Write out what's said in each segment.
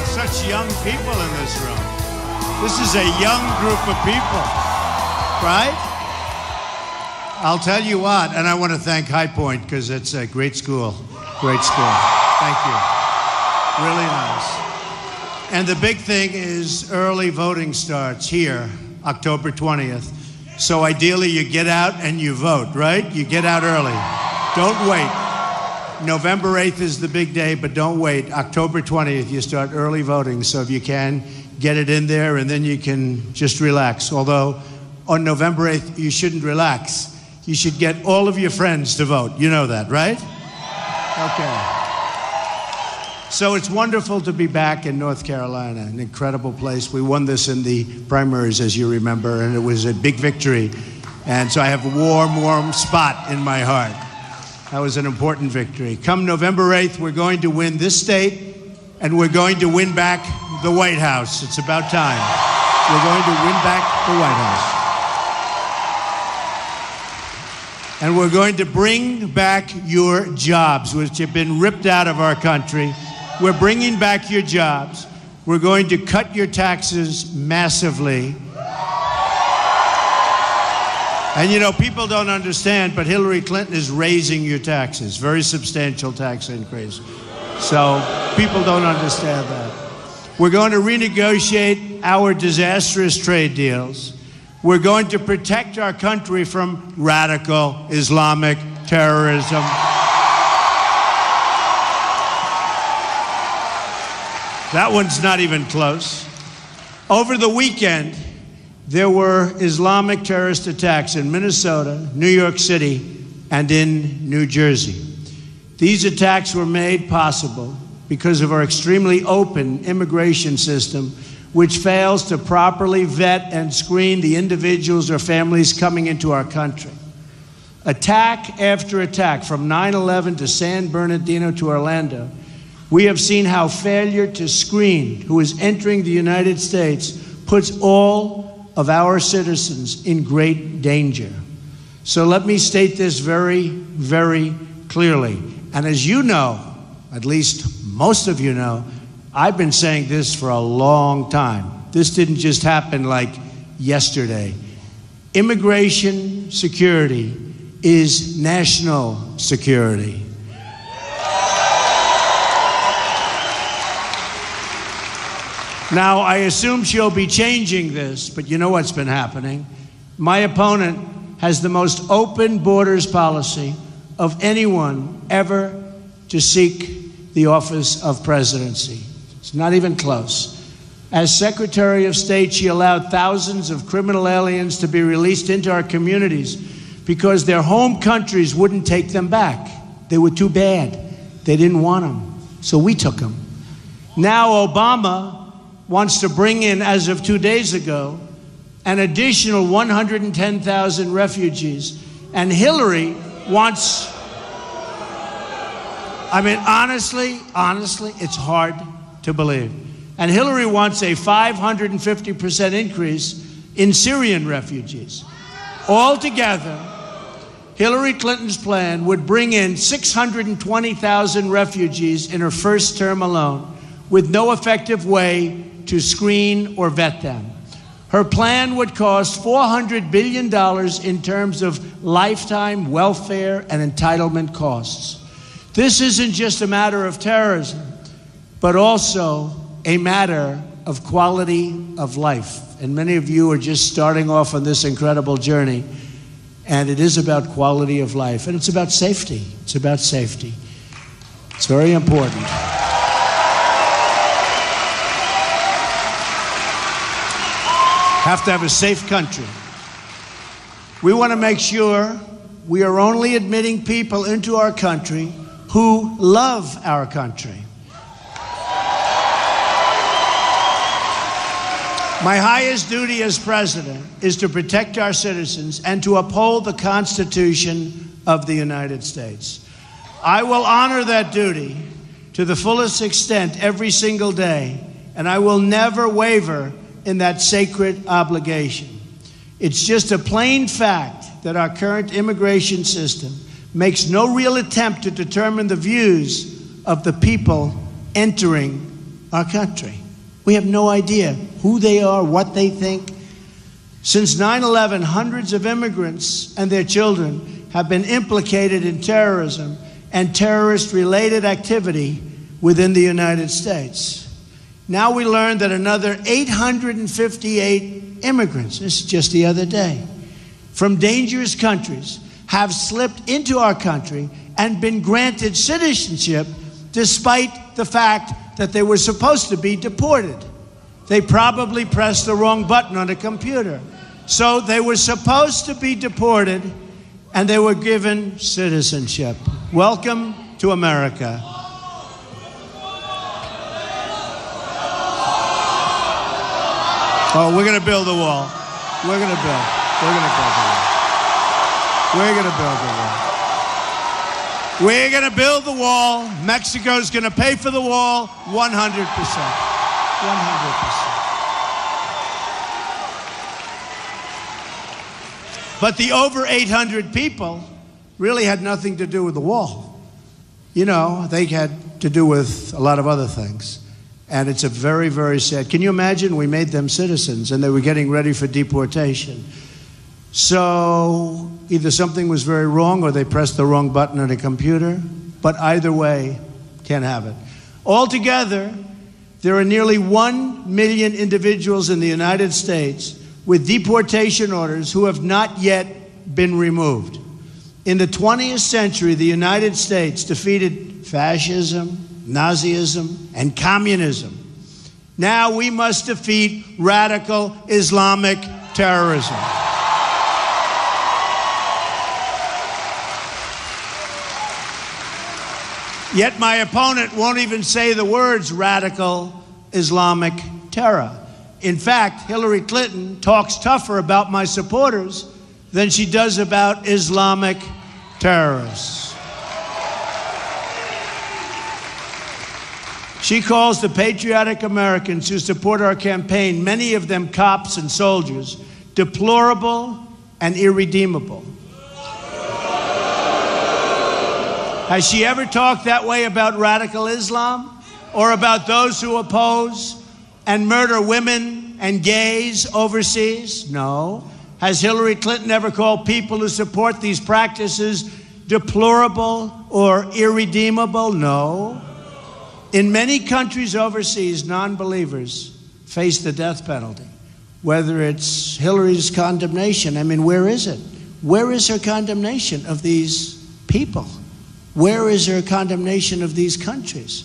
Such young people in this room. This is a young group of people, right? I'll tell you what, and I want to thank High Point because it's a great school. Great school. Thank you. Really nice. And the big thing is early voting starts here, October 20th. So ideally you get out and you vote, right? You get out early. Don't wait. November 8th is the big day, but don't wait. October 20th, you start early voting. So if you can, get it in there and then you can just relax. Although on November 8th, you shouldn't relax. You should get all of your friends to vote. You know that, right? Okay. So it's wonderful to be back in North Carolina, an incredible place. We won this in the primaries, as you remember, and it was a big victory. And so I have a warm, warm spot in my heart. That was an important victory. Come November 8th, we're going to win this state, and we're going to win back the White House. It's about time. We're going to win back the White House. And we're going to bring back your jobs, which have been ripped out of our country. We're bringing back your jobs. We're going to cut your taxes massively. And you know, people don't understand, but Hillary Clinton is raising your taxes, very substantial tax increase. So people don't understand that. We're going to renegotiate our disastrous trade deals. We're going to protect our country from radical Islamic terrorism. That one's not even close. Over the weekend, there were Islamic terrorist attacks in Minnesota, New York City, and in New Jersey. These attacks were made possible because of our extremely open immigration system, which fails to properly vet and screen the individuals or families coming into our country. Attack after attack, from 9/11 to San Bernardino to Orlando, we have seen how failure to screen who is entering the United States puts all of our citizens in great danger. So let me state this very, very clearly. And as you know, at least most of you know, I've been saying this for a long time. This didn't just happen like yesterday. Immigration security is national security. Now, I assume she'll be changing this, but you know what's been happening. My opponent has the most open borders policy of anyone ever to seek the office of presidency. It's not even close. As Secretary of State, she allowed thousands of criminal aliens to be released into our communities because their home countries wouldn't take them back. They were too bad. They didn't want them. So we took them. Now Obama wants to bring in, as of 2 days ago, an additional 110,000 refugees. And Hillary wants, I mean, honestly, it's hard to believe. And Hillary wants a 550% increase in Syrian refugees. Altogether, Hillary Clinton's plan would bring in 620,000 refugees in her first term alone, with no effective way to screen or vet them. Her plan would cost $400 billion in terms of lifetime welfare and entitlement costs. This isn't just a matter of terrorism, but also a matter of quality of life. And many of you are just starting off on this incredible journey, and it is about quality of life, and it's about safety. It's about safety. It's very important. Have to have a safe country. We want to make sure we are only admitting people into our country who love our country. My highest duty as president is to protect our citizens and to uphold the Constitution of the United States. I will honor that duty to the fullest extent every single day, and I will never waver in that sacred obligation. It's just a plain fact that our current immigration system makes no real attempt to determine the views of the people entering our country. We have no idea who they are, what they think. Since 9/11, hundreds of immigrants and their children have been implicated in terrorism and terrorist-related activity within the United States. Now we learned that another 858 immigrants, this is just the other day, from dangerous countries have slipped into our country and been granted citizenship despite the fact that they were supposed to be deported. They probably pressed the wrong button on a computer. So they were supposed to be deported, and they were given citizenship. Welcome to America. Oh, we're going to build a wall. We're going to build. We're going to build a wall. We're going to build a wall. We're going to build the wall. Mexico's going to pay for the wall 100%. 100%. But the over 800 people really had nothing to do with the wall. You know, they had to do with a lot of other things. And it's a very, very sad. Can you imagine? We made them citizens and they were getting ready for deportation. So either something was very wrong or they pressed the wrong button on a computer. But either way, can't have it. Altogether, there are nearly 1 million individuals in the United States with deportation orders who have not yet been removed. In the 20th century, the United States defeated fascism, Nazism, and communism. Now we must defeat radical Islamic terrorism. Yet my opponent won't even say the words radical Islamic terror. In fact, Hillary Clinton talks tougher about my supporters than she does about Islamic terrorists. She calls the patriotic Americans who support our campaign, many of them cops and soldiers, deplorable and irredeemable. Has she ever talked that way about radical Islam or about those who oppose and murder women and gays overseas? No. Has Hillary Clinton ever called people who support these practices deplorable or irredeemable? No. In many countries overseas, non-believers face the death penalty. Whether it's Hillary's condemnation, I mean, where is it? Where is her condemnation of these people? Where is her condemnation of these countries?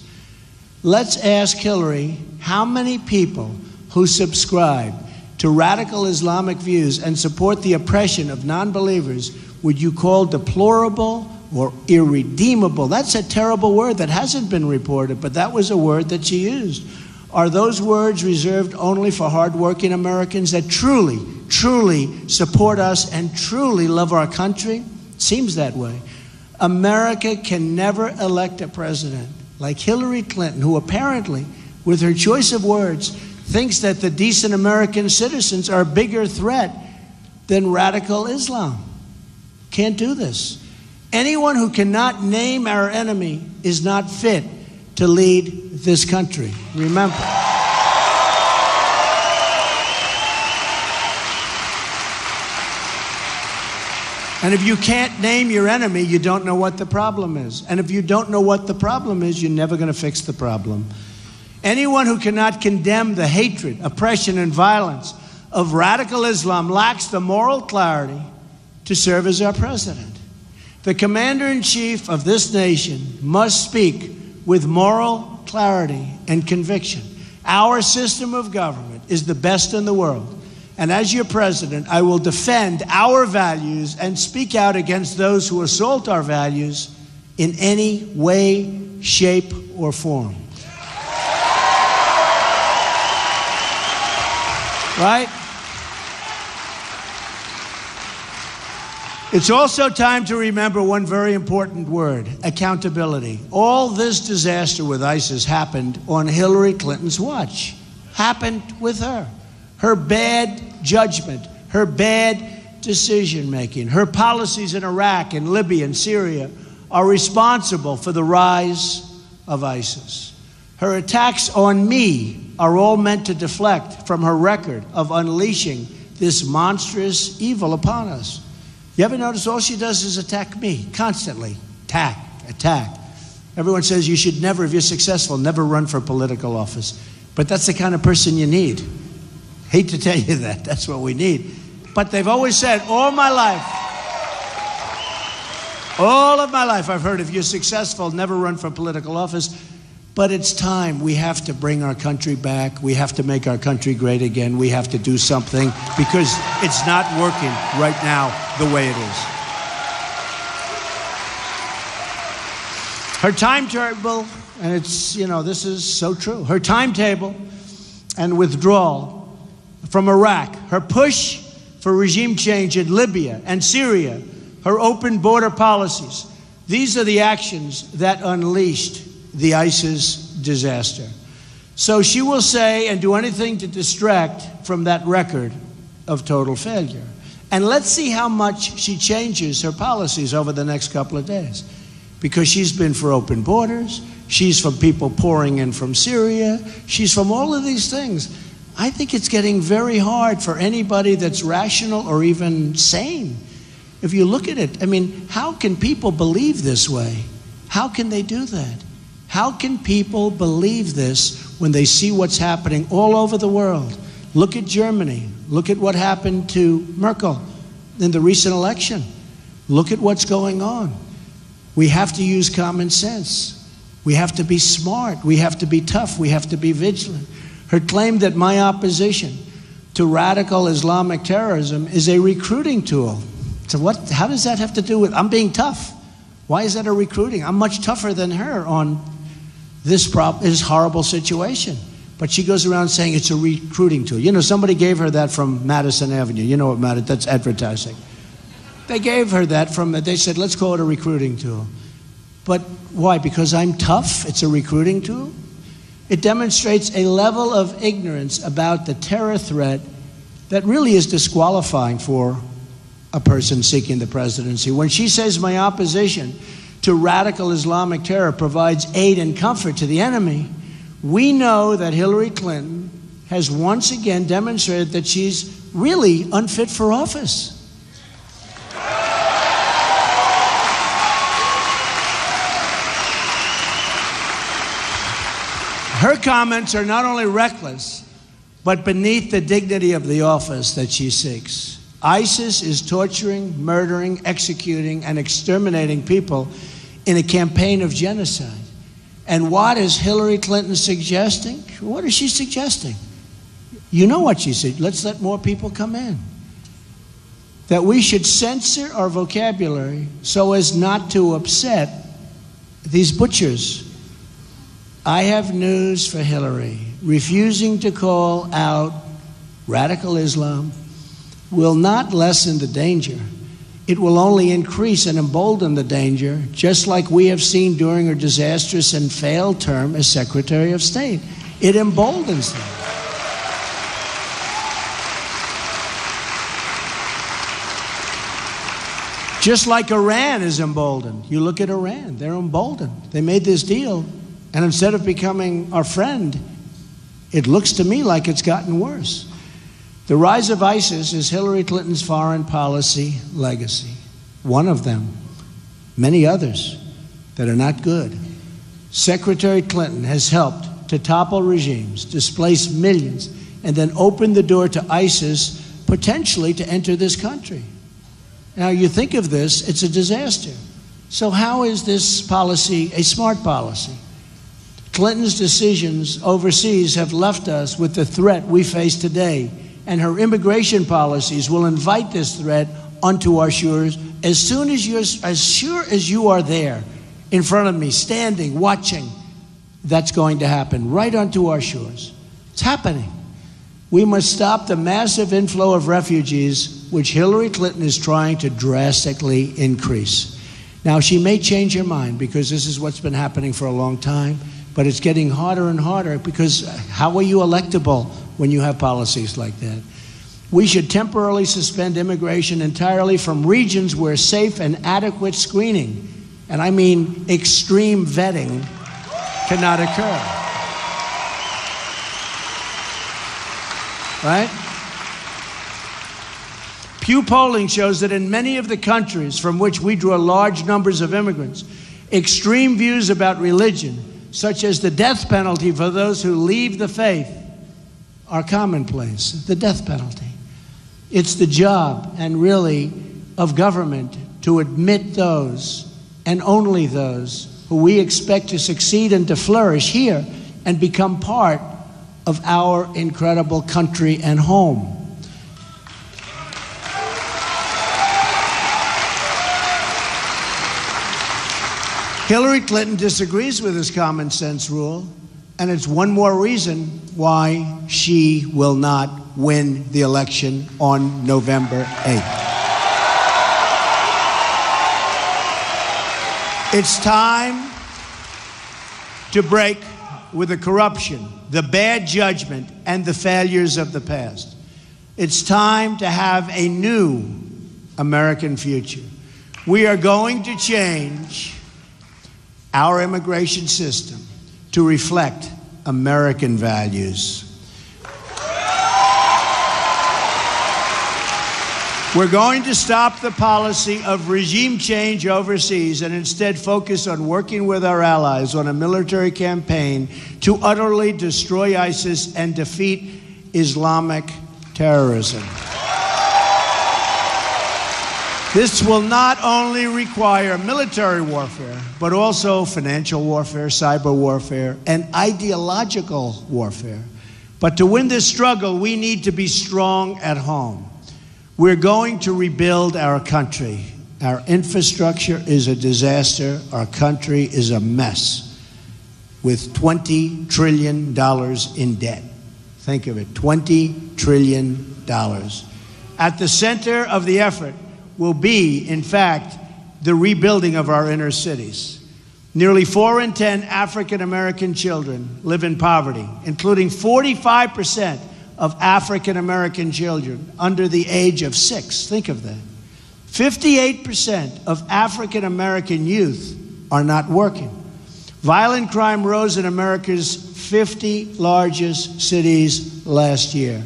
Let's ask Hillary how many people who subscribe to radical Islamic views and support the oppression of non-believers would you call deplorable or irredeemable? That's a terrible word that hasn't been reported, but that was a word that she used. Are those words reserved only for hardworking Americans that truly, truly support us and truly love our country? It seems that way. America can never elect a president like Hillary Clinton, who apparently, with her choice of words, thinks that the decent American citizens are a bigger threat than radical Islam. Can't do this. Anyone who cannot name our enemy is not fit to lead this country. Remember. And if you can't name your enemy, you don't know what the problem is. And if you don't know what the problem is, you're never going to fix the problem. Anyone who cannot condemn the hatred, oppression, and violence of radical Islam lacks the moral clarity to serve as our president. The commander-in-chief of this nation must speak with moral clarity and conviction. Our system of government is the best in the world. And as your president, I will defend our values and speak out against those who assault our values in any way, shape, or form. Right? It's also time to remember one very important word: accountability. All this disaster with ISIS happened on Hillary Clinton's watch. Happened with her. Her bad judgment, her bad decision-making, her policies in Iraq and Libya and Syria are responsible for the rise of ISIS. Her attacks on me are all meant to deflect from her record of unleashing this monstrous evil upon us. You ever notice all she does is attack me constantly? Attack. Everyone says you should never, if you're successful, never run for political office. But that's the kind of person you need. Hate to tell you that. That's what we need. But they've always said, all of my life, I've heard if you're successful, never run for political office. But it's time. We have to bring our country back. We have to make our country great again. We have to do something because it's not working right now the way it is. Her timetable, and it's, this is so true. Her timetable and withdrawal from Iraq, her push for regime change in Libya and Syria, her open border policies, these are the actions that unleashed the ISIS disaster. So she will say and do anything to distract from that record of total failure. And let's see how much she changes her policies over the next couple of days. Because she's been for open borders, she's from people pouring in from Syria, she's from all of these things. I think it's getting very hard for anybody that's rational or even sane. If you look at it, how can people believe this way? How can they do that? How can people believe this when they see what's happening all over the world? Look at Germany. Look at what happened to Merkel in the recent election. Look at what's going on. We have to use common sense. We have to be smart. We have to be tough. We have to be vigilant. Her claim that my opposition to radical Islamic terrorism is a recruiting tool. So how does that have to do with, I'm being tough? Why is that a recruiting? I'm much tougher than her on this horrible situation. But she goes around saying it's a recruiting tool. Somebody gave her that from Madison Avenue. You know what, Madison? That's advertising. They gave her that they said, let's call it a recruiting tool. But why? Because I'm tough? It's a recruiting tool? It demonstrates a level of ignorance about the terror threat that really is disqualifying for a person seeking the presidency. When she says my opposition to radical Islamic terror provides aid and comfort to the enemy, we know that Hillary Clinton has once again demonstrated that she's really unfit for office. Her comments are not only reckless, but beneath the dignity of the office that she seeks. ISIS is torturing, murdering, executing, and exterminating people in a campaign of genocide. And what is Hillary Clinton suggesting? What is she suggesting? You know what she said. Let's let more people come in. That we should censor our vocabulary so as not to upset these butchers. I have news for Hillary. Refusing to call out radical Islam will not lessen the danger. It will only increase and embolden the danger, just like we have seen during her disastrous and failed term as Secretary of State. It emboldens them. Just like Iran is emboldened. You look at Iran, they're emboldened. They made this deal, and instead of becoming our friend, it looks to me like it's gotten worse. The rise of ISIS is Hillary Clinton's foreign policy legacy. One of them, many others that are not good. Secretary Clinton has helped to topple regimes, displace millions, and then open the door to ISIS potentially to enter this country. Now, you think of this, it's a disaster. So how is this policy a smart policy? Clinton's decisions overseas have left us with the threat we face today, and her immigration policies will invite this threat onto our shores as sure as you are there in front of me, standing, watching. That's going to happen right onto our shores. It's happening. We must stop the massive inflow of refugees, which Hillary Clinton is trying to drastically increase. Now, she may change her mind because this is what's been happening for a long time, but it's getting harder and harder because how are you electable when you have policies like that? We should temporarily suspend immigration entirely from regions where safe and adequate screening, and I mean extreme vetting, cannot occur. right? Pew polling shows that in many of the countries from which we draw large numbers of immigrants, extreme views about religion, such as the death penalty for those who leave the faith, are commonplace. The death penalty. It's the job, and really, of government to admit those, and only those, who we expect to succeed and to flourish here and become part of our incredible country and home. Hillary Clinton disagrees with this common sense rule, and it's one more reason why she will not win the election on November 8th. It's time to break with the corruption, the bad judgment, and the failures of the past. It's time to have a new American future. We are going to change our immigration system to reflect American values. We're going to stop the policy of regime change overseas and instead focus on working with our allies on a military campaign to utterly destroy ISIS and defeat Islamic terrorism. This will not only require military warfare, but also financial warfare, cyber warfare, and ideological warfare. But to win this struggle, we need to be strong at home. We're going to rebuild our country. Our infrastructure is a disaster. Our country is a mess with $20 trillion in debt. Think of it, $20 trillion. At the center of the effort will be, in fact, the rebuilding of our inner cities. Nearly 4 in 10 African-American children live in poverty, including 45% of African-American children under the age of 6. Think of that. 58% of African-American youth are not working. Violent crime rose in America's 50 largest cities last year.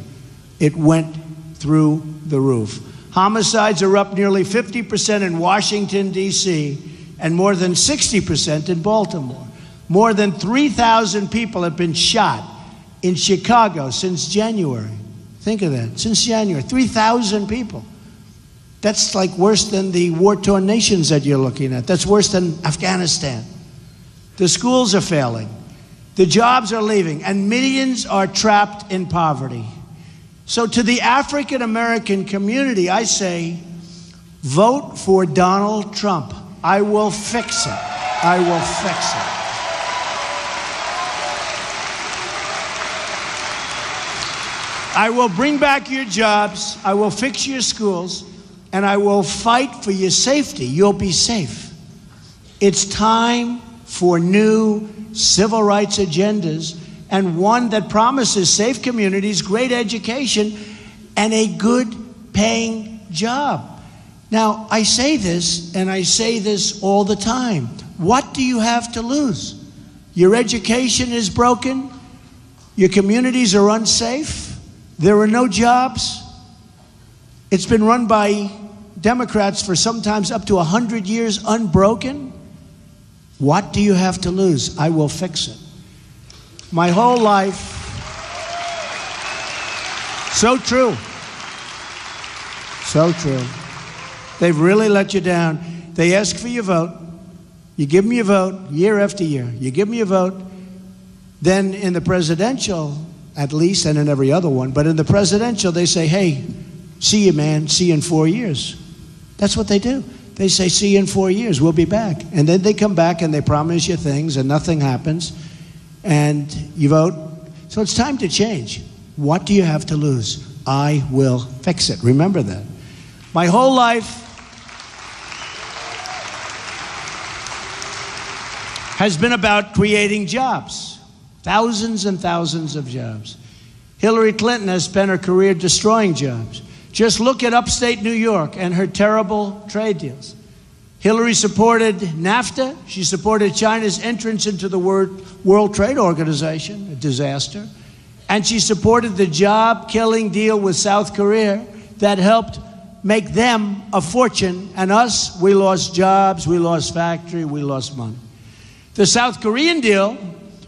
It went through the roof. Homicides are up nearly 50% in Washington, D.C., and more than 60% in Baltimore. More than 3,000 people have been shot in Chicago since January. Think of that, since January, 3,000 people. That's like worse than the war-torn nations that you're looking at. That's worse than Afghanistan. The schools are failing. The jobs are leaving, and millions are trapped in poverty. So to the African-American community, I say, vote for Donald Trump. I will fix it. I will fix it. I will bring back your jobs, I will fix your schools, and I will fight for your safety. You'll be safe. It's time for new civil rights agendas, and one that promises safe communities, great education, and a good paying job. Now, I say this, and I say this all the time. What do you have to lose? Your education is broken. Your communities are unsafe. There are no jobs. It's been run by Democrats for sometimes up to 100 years unbroken. What do you have to lose? I will fix it. My whole life, so true. So true. They've really let you down. They ask for your vote. You give them your vote year after year. You give them your vote. Then in the presidential, at least, and in every other one, but in the presidential, they say, hey, see you, man. See you in 4 years. That's what they do. They say, see you in 4 years. We'll be back. And then they come back and they promise you things and nothing happens. And you vote. So it's time to change. What do you have to lose? I will fix it. Remember that. My whole life has been about creating jobs. Thousands and thousands of jobs. Hillary Clinton has spent her career destroying jobs. Just look at upstate New York and her terrible trade deals. Hillary supported NAFTA. She supported China's entrance into the World Trade Organization, a disaster. And she supported the job-killing deal with South Korea that helped make them a fortune, and us, we lost jobs, we lost factory, we lost money. The South Korean deal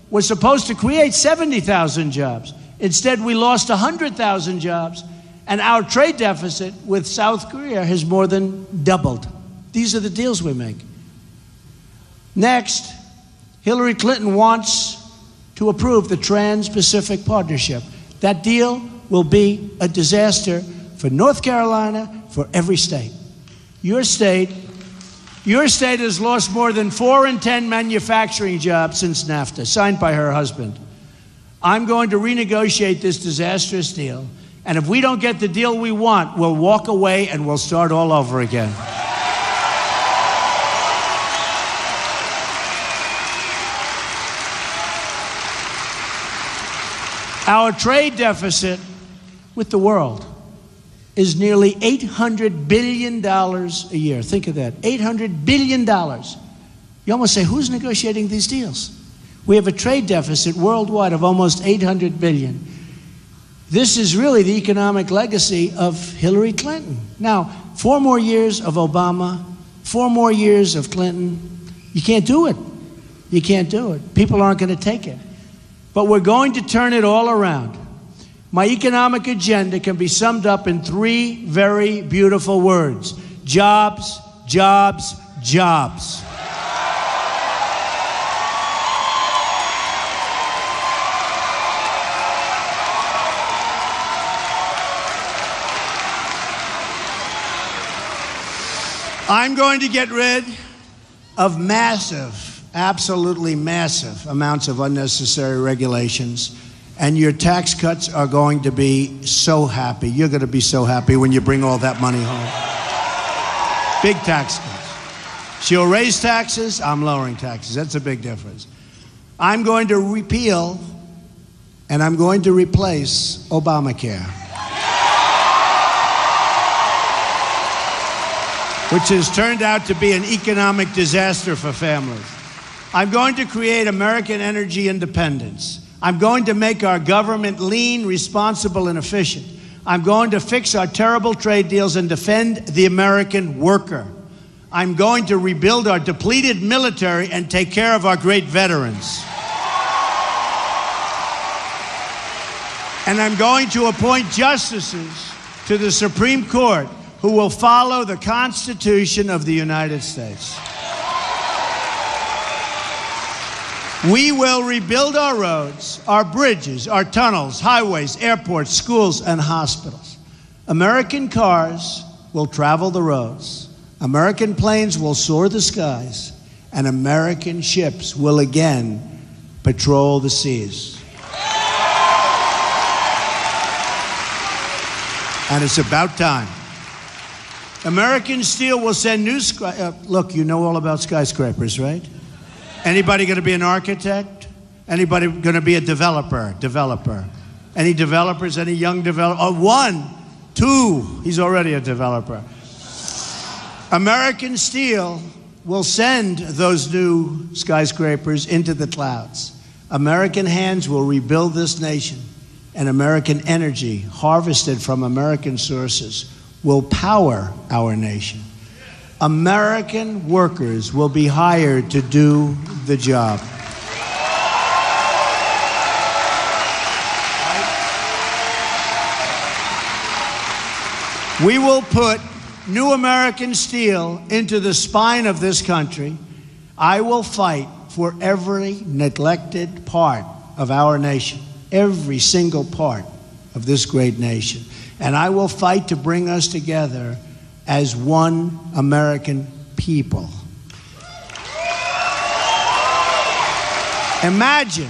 was supposed to create 70,000 jobs. Instead, we lost 100,000 jobs, and our trade deficit with South Korea has more than doubled. These are the deals we make. Next, Hillary Clinton wants to approve the Trans-Pacific Partnership. That deal will be a disaster for North Carolina, for every state. Your state has lost more than 4 in 10 manufacturing jobs since NAFTA, signed by her husband. I'm going to renegotiate this disastrous deal, and if we don't get the deal we want, we'll walk away and we'll start all over again. Our trade deficit with the world is nearly $800 billion a year. Think of that, $800 billion. You almost say, who's negotiating these deals? We have a trade deficit worldwide of almost $800 billion. This is really the economic legacy of Hillary Clinton. Now, 4 more years of Obama, 4 more years of Clinton, you can't do it. You can't do it. People aren't going to take it. But we're going to turn it all around. My economic agenda can be summed up in 3 very beautiful words: jobs, jobs, jobs. I'm going to get rid of massive, absolutely massive amounts of unnecessary regulations. And your tax cuts are going to be so happy. You're going to be so happy when you bring all that money home. Big tax cuts. She'll raise taxes, I'm lowering taxes. That's a big difference. I'm going to repeal and I'm going to replace Obamacare, which has turned out to be an economic disaster for families. I'm going to create American energy independence. I'm going to make our government lean, responsible, and efficient. I'm going to fix our terrible trade deals and defend the American worker. I'm going to rebuild our depleted military and take care of our great veterans. And I'm going to appoint justices to the Supreme Court who will follow the Constitution of the United States. We will rebuild our roads, our bridges, our tunnels, highways, airports, schools, and hospitals. American cars will travel the roads. American planes will soar the skies. And American ships will again patrol the seas. And it's about time. American steel will send new look, you know all about skyscrapers, right? Anybody going to be an architect? Anybody going to be a developer? Any developers? Any young developers? Oh, 1, 2. He's already a developer. American steel will send those new skyscrapers into the clouds. American hands will rebuild this nation, and American energy, harvested from American sources, will power our nation. American workers will be hired to do the job. We will put new American steel into the spine of this country. I will fight for every neglected part of our nation, every single part of this great nation. And I will fight to bring us together as one American people. Imagine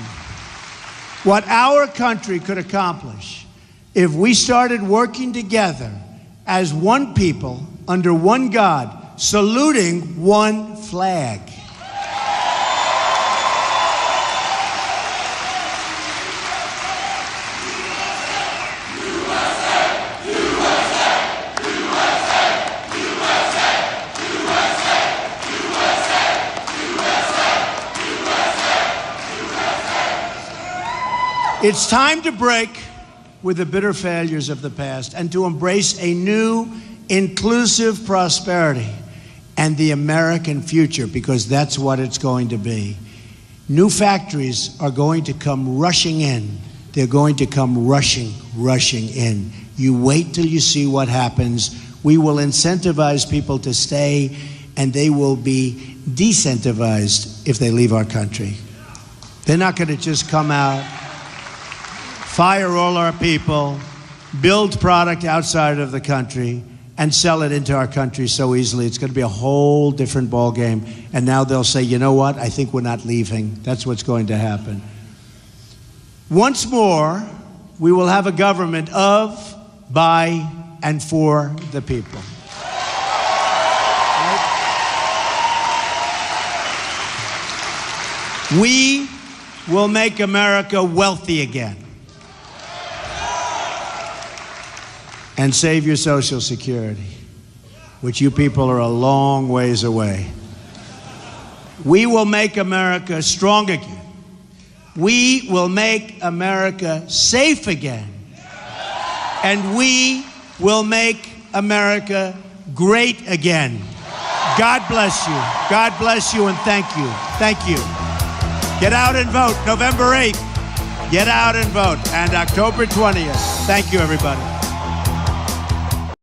what our country could accomplish if we started working together as one people under one God, saluting one flag. It's time to break with the bitter failures of the past and to embrace a new, inclusive prosperity and the American future, because that's what it's going to be. New factories are going to come rushing in. They're going to come rushing in. You wait till you see what happens. We will incentivize people to stay, and they will be decentivized if they leave our country. They're not going to just come out, fire all our people, build product outside of the country, and sell it into our country so easily. It's going to be a whole different ballgame. And now they'll say, you know what? I think we're not leaving. That's what's going to happen. Once more, we will have a government of, by, and for the people. Right? We will make America wealthy again. And save your Social Security, which you people are a long ways away. We will make America strong again. We will make America safe again. And we will make America great again. God bless you. God bless you, and thank you. Thank you. Get out and vote November 8th. Get out and vote. And October 20th. Thank you, everybody.